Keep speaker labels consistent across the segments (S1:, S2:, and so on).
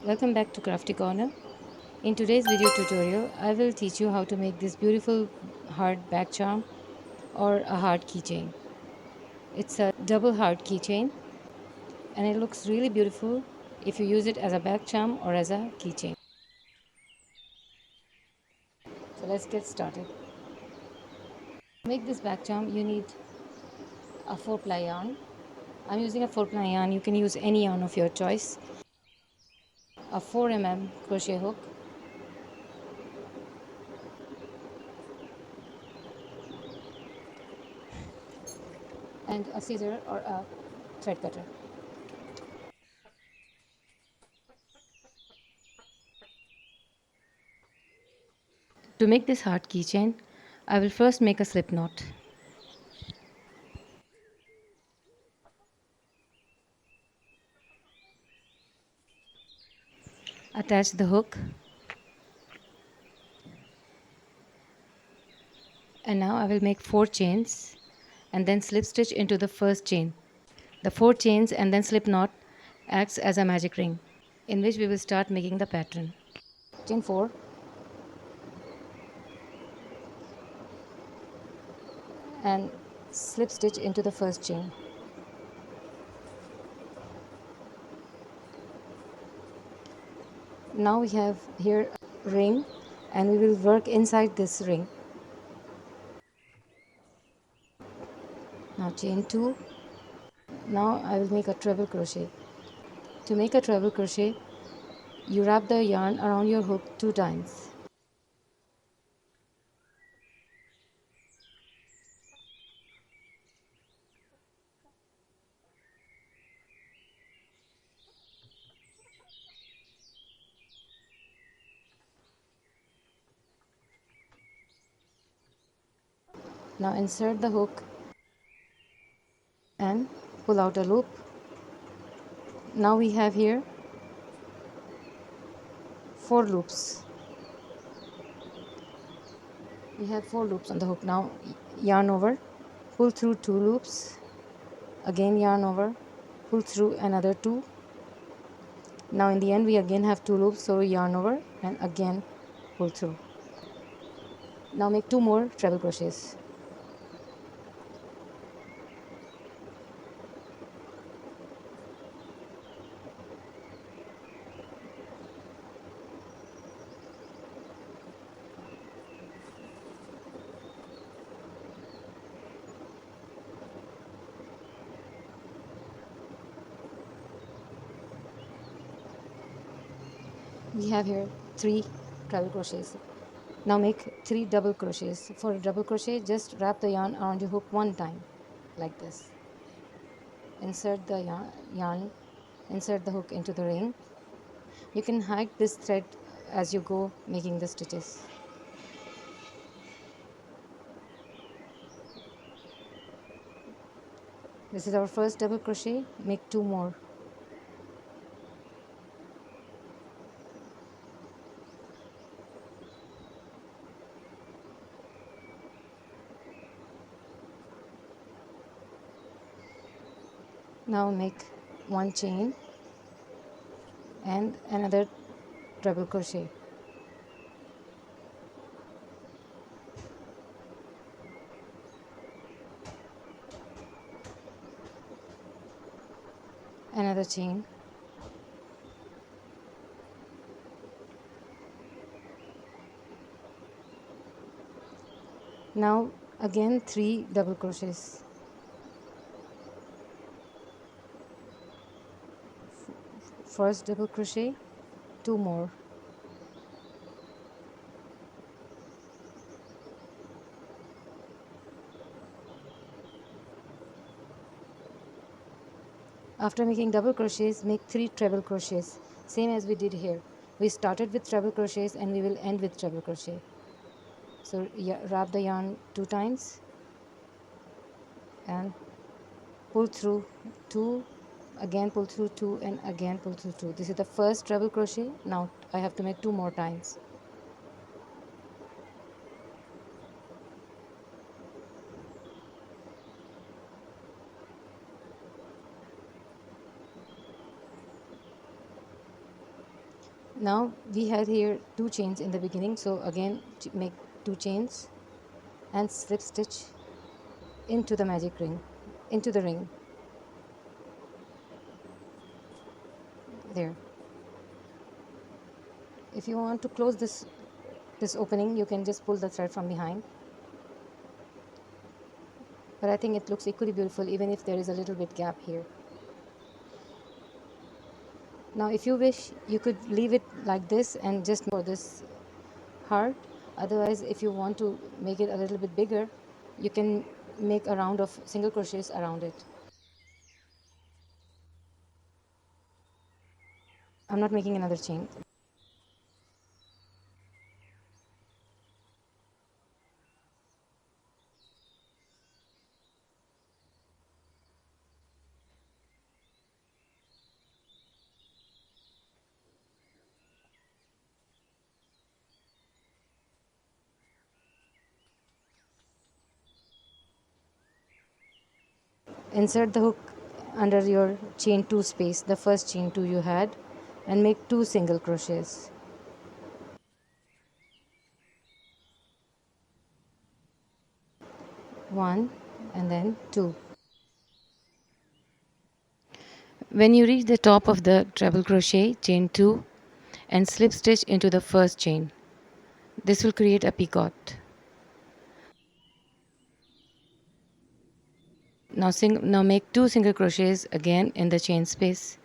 S1: Welcome back to Crafty Corner. In today's video tutorial, I will teach you how to make this beautiful heart back charm or a heart keychain. It's a double heart keychain and it looks really beautiful if you use it as a back charm or as a keychain. So let's get started. To make this back charm, you need a 4-ply yarn. I'm using a 4-ply yarn. You can use any yarn of your choice. A 4 crochet hook, and a scissor or a thread cutter. To make this heart keychain, I will first make a slip knot. Attach the hook, and now I will make 4 chains and then slip stitch into the first chain. The 4 chains and then slip knot acts as a magic ring in which we will start making the pattern. Chain 4 and slip stitch into the first chain. Now we have here a ring and we will work inside this ring. Now chain 2. Now I will make a treble crochet. To make a treble crochet, you wrap the yarn around your hook 2 times. Now insert the hook and pull out a loop. Now we have here 4 loops. We have 4 loops on the hook. Now yarn over, pull through 2 loops, again yarn over, pull through another 2. Now in the end we again have 2 loops, so yarn over and again pull through. Now make 2 more treble crochets. We have here 3 treble crochets. Now make 3 double crochets. For a double crochet, just wrap the yarn around your hook 1 time like this. Insert the yarn, insert the hook into the ring. You can hide this thread as you go making the stitches. This is our first double crochet. Make 2 more. Now make 1 chain and another treble crochet. Another chain. Now again 3 double crochets. First double crochet, 2 more. After making double crochets, make 3 treble crochets, same as we did here. We started with treble crochets and we will end with treble crochet. So wrap the yarn 2 times and pull through 2, again pull through 2 and again pull through 2. This is the first treble crochet. Now I have to make 2 more times. Now we had here 2 chains in the beginning, so again make 2 chains and slip stitch into the magic ring, into the ring. There. If you want to close this opening, you can just pull the thread from behind, but I think it looks equally beautiful even if there is a little bit gap here. Now if you wish, you could leave it like this and just for this heart. Otherwise, if you want to make it a little bit bigger, you can make a round of single crochets around it. I'm not making another chain. Insert the hook under your chain 2 space, the first chain 2 you had, and make 2 single crochets. One and then 2. When you reach the top of the treble crochet, chain 2 and slip stitch into the first chain. This will create a picot. Now make 2 single crochets again in the chain space,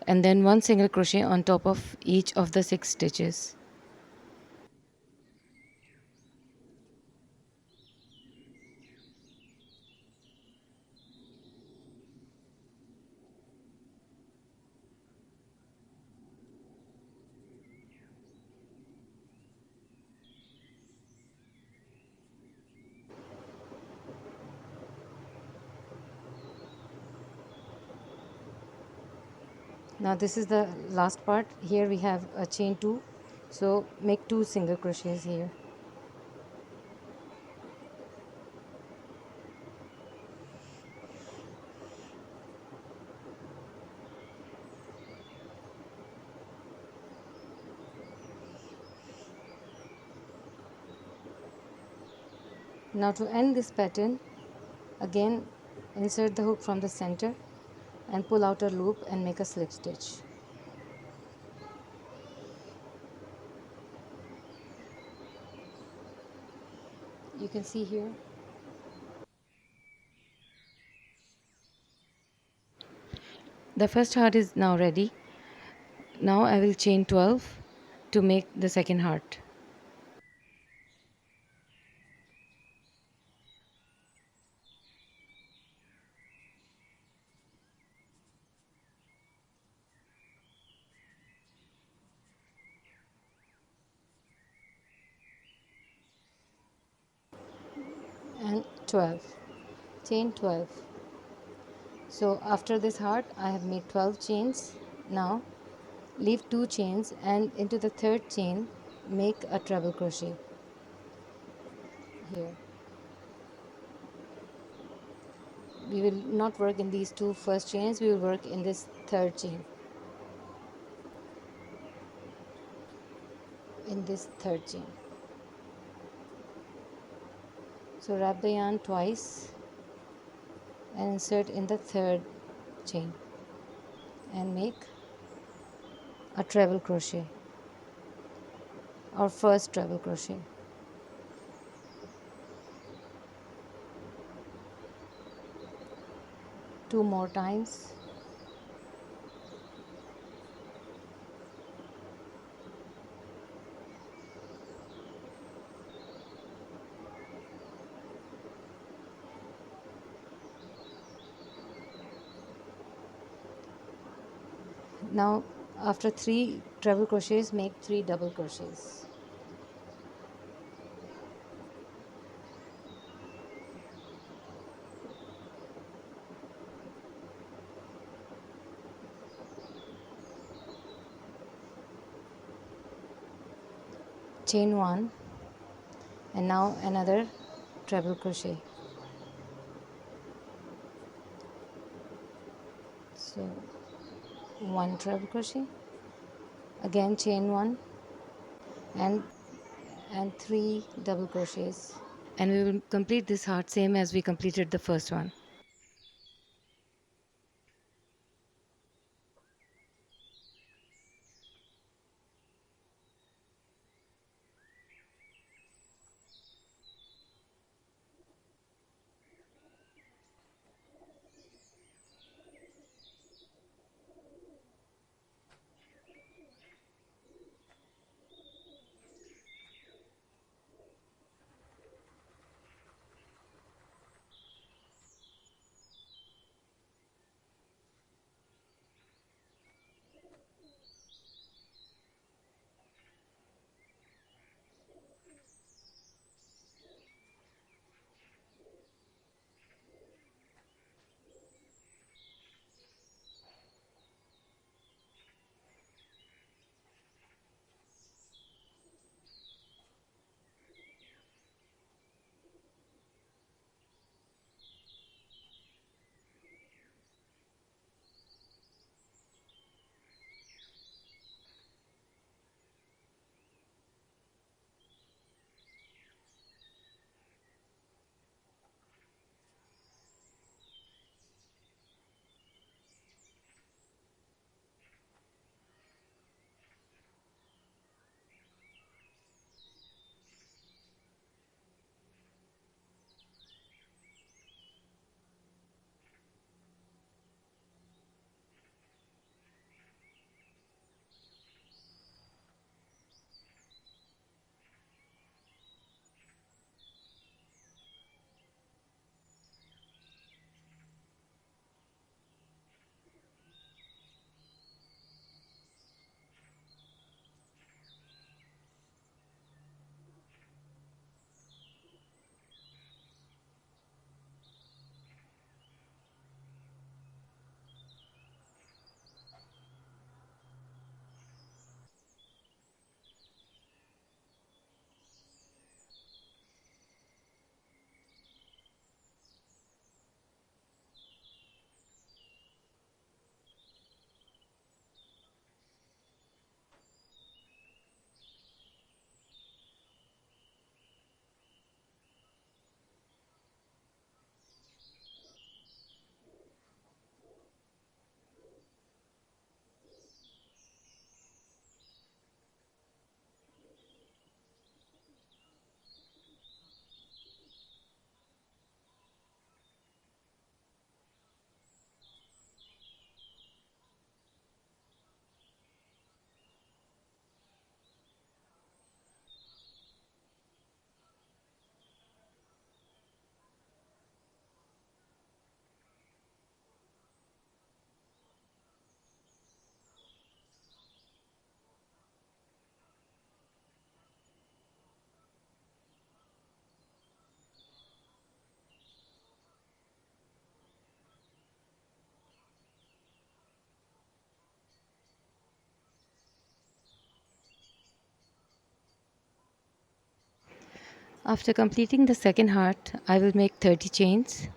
S1: and then 1 single crochet on top of each of the 6 stitches. Now this is the last part. Here we have a chain 2, so make 2 single crochets here. Now to end this pattern, again insert the hook from the center and pull out a loop and make a slip stitch. You can see here. The first heart is now ready. Now I will chain 12 to make the second heart. And 12. Chain 12. So after this heart I have made 12 chains. Now leave 2 chains and into the third chain make a treble crochet here. We will not work in these 2 first chains, we will work in this third chain. In this third chain. So wrap the yarn twice and insert in the third chain and make a treble crochet, our first treble crochet. Two more times. Now after 3 treble crochets make 3 double crochets. Chain 1 and now another treble crochet. So 1 treble crochet Again chain 1 and 3 double crochets, and we will complete this heart same as we completed the first one. After completing the second heart, I will make 30 chains.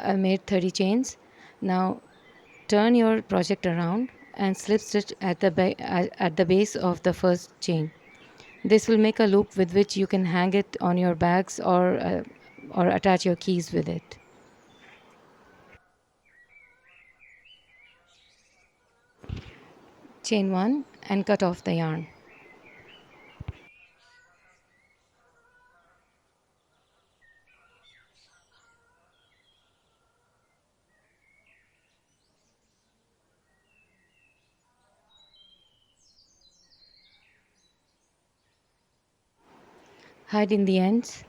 S1: I made 30 chains. Now turn your project around and slip stitch at at the base of the first chain. This will make a loop with which you can hang it on your bags or attach your keys with it. Chain 1 and cut off the yarn. Hide in the ends.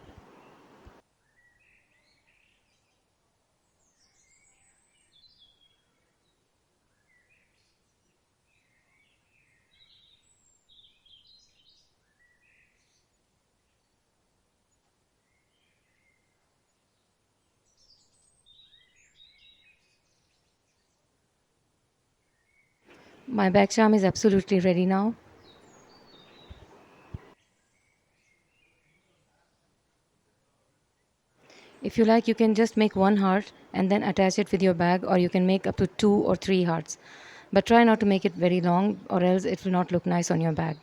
S1: My bag charm is absolutely ready now. If you like, you can just make one heart and then attach it with your bag, or you can make up to 2 or 3 hearts. But try not to make it very long, or else it will not look nice on your bag.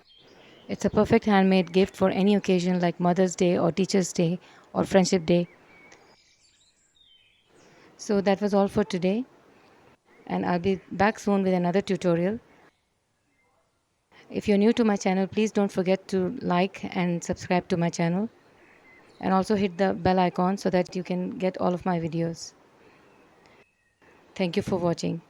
S1: It's a perfect handmade gift for any occasion like Mother's Day or Teacher's Day or Friendship Day. So that was all for today, and I'll be back soon with another tutorial. If you're new to my channel, please don't forget to like and subscribe to my channel, and also hit the bell icon so that you can get all of my videos. Thank you for watching.